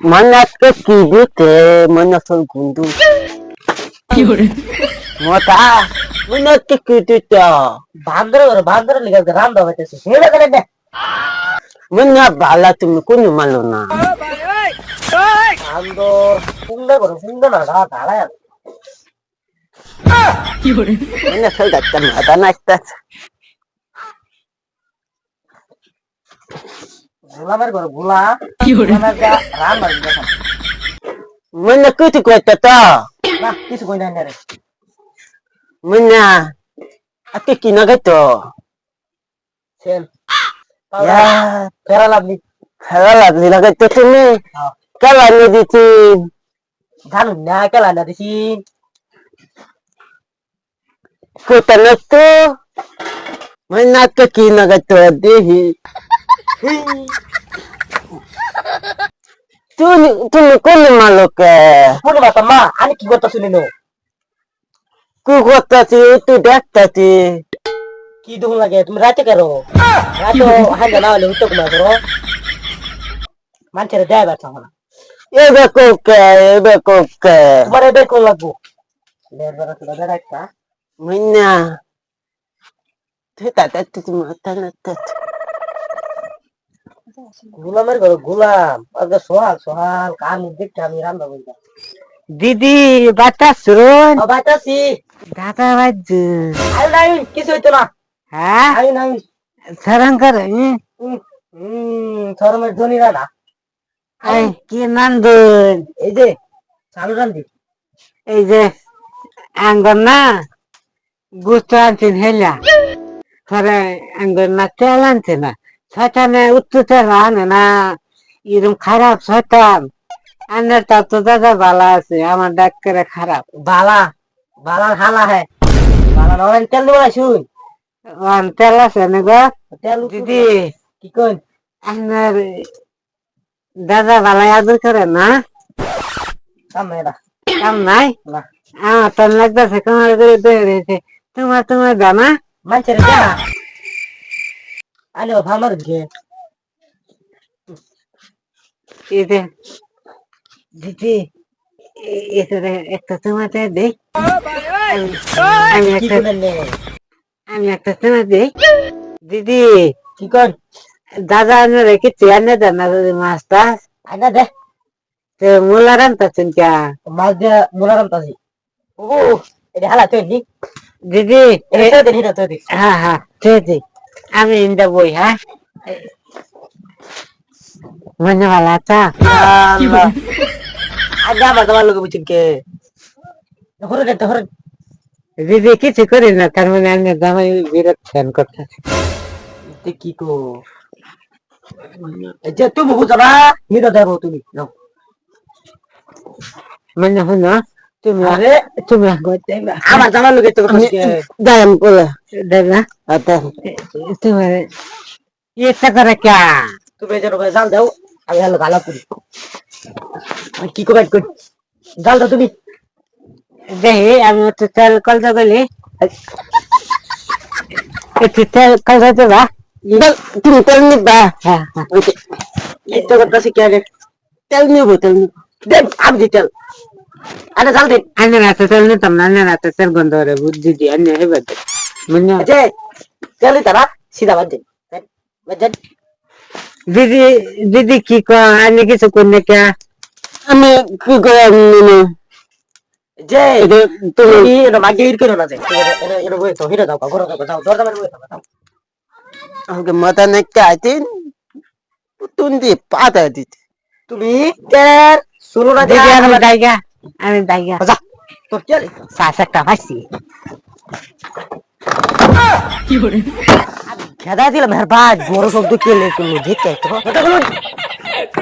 Manatke kibute manasol gundu. Mota manatke kibute. বান্দর লিগা রাম দাবাইতেছে হেলা করে দে Mana bala tumi kunu malona. বান্দর সুন্দর না ঢালাই Mana sol datang ada nastas. গোলামের ঘর গোলা রাম মারি দেখেন Mana kutu kuatu ta. না কিছু কই না রে Mana ate kinaga to. Sen Ya, ফেরা লাগলি halala kinaga to tumi. Kala ni diti. জানুন না কেলা না দিছি Kuta na to. Manatke kinaga to dehi. Tumi kunu maloke. মনে বাতাম মা আমি কি করতে শুনি no Ku kota si itu data si. কি দুঃখ লাগে তুমি রাতে করো রাতে হাঙ্গা না হলে উত্তর কুমার করো মানুষের দেয় ব্যথা না Ebe koke. তোমার এবার কোন লাগবো লের বেড়া তুলা বেড়া একটা Mana? Kita tadi cuma tanda. গোলামের ঘর গোলাম আগে সোহাল কাম দেখতে আমি রাম দাবো Didi, batas surun. বাতাসি Data baju. আই নাই কিছু হইতো না Hah? আই নাই Sarang kar ini. ধর্মের ধনীরা না Ay, kinandun. এই যে চালু রান্ধি এই যে আঙ্গর না গুস্ত আনছেন হেলা পরে আঙ্গর না তেল আনছে না শয়তানে উত্তুতে রানে না এরকম খারাপ শয়তান আন্নার তা তো দাদা ভালো আছে আমার ডাক করে খারাপ বালা বালা হালা হ্যাঁ বালা নয় তেল দেবো শুন ওয়ান তেল আছে না গো তেল দিদি কি কই আপনার দাদা ভালো আদর করে না কামেরা কাম নাই না আমার তো লাগতেছে কামার করে ধরে রয়েছে তোমার জানা মানুষের দেখা আলো ভামার গে এই যে দিদি এসে একটা তোমাতে দেই আমি কি একটা বলেন নে আমি একটা তোমা দেই দিদি কি কর দাদা আনে রেখে চেয়ারনে দেন না যদি মাছটা আইনা দে তো মূলা রান্তাছেন কে মাছ দিয়ে মোলা রামতাছি ও এটা হালা তুই নি দিদি এটা দে হিরা তুই হ্যাঁ দিদি আমি ইন্দা বই হ্যাঁ মনে ভালো আছা আল্লাহ আগে আমার তোমার লোক বুঝছেন কে হরে দে হরে দিদি কিছু করি না তার মানে আমি জামাই বিরত ফ্যান করতেছি তে কি কো যে তুমি বুঝো না হিরা দেবো তুমি নাও মানে হলো তুমি আরে তুমি আগতে আমার জামার লোক তো দাম বলে দাদা আতা তোমার ইচ্ছা করে কে তুমি যেন জাল দাও আমি হলো গালা করি কি কো বাইট করি জাল দাও তুমি দেখি আমি তো তেল কলতা গলি একটু তেল কলতা দেবা তুমি তেল নিবা হ্যাঁ এই তো করতেছি কে আগে তেল নিবো দেন আমি দি তেল আরে জাল দে আনে রাতে তেল নিতাম না আনে রাতে তেল গন্ধ করে বুদ্ধি দি আনে হেবে মানে যে তেল তারা সিধা বাদ দে বাদ দে দিদি কি কো আনে কিছু করনে কে আমি কি করে যে তুমি তুমি এটা মাগে ইর করো না যে এটা বই তো হিরা দাও ঘর দাও যাও দরজা বই দাও আমাকে মাথা নাকতে আইতেন তুন্দি পাতা দিতে তুমি তেল শুনো না দিদি আমি দাইগা যা তোর তেল শাসকটা ভাসি খেদা দিলাম হের ভাই বড় শব্দ কেলে তুমি দেখতে তো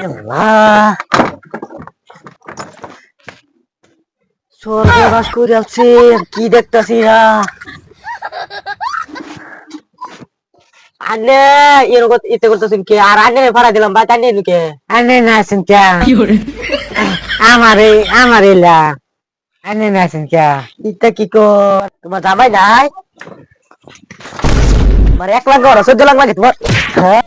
আল্লাহ স্বর্গবাস করে আছে কি দেখতাছি না আনে এরকম ইতে করতেছেন কি আর আগে ভাড়া দিলাম ভাই টানিয়ে ঢুকে আনে না শুনছা আমার এলা আনে না শুনছা ইটা কি কর তোমার জামাই নাই আমার 1 লাখ ঘর 14 লাখ লাগে তোমার হ্যাঁ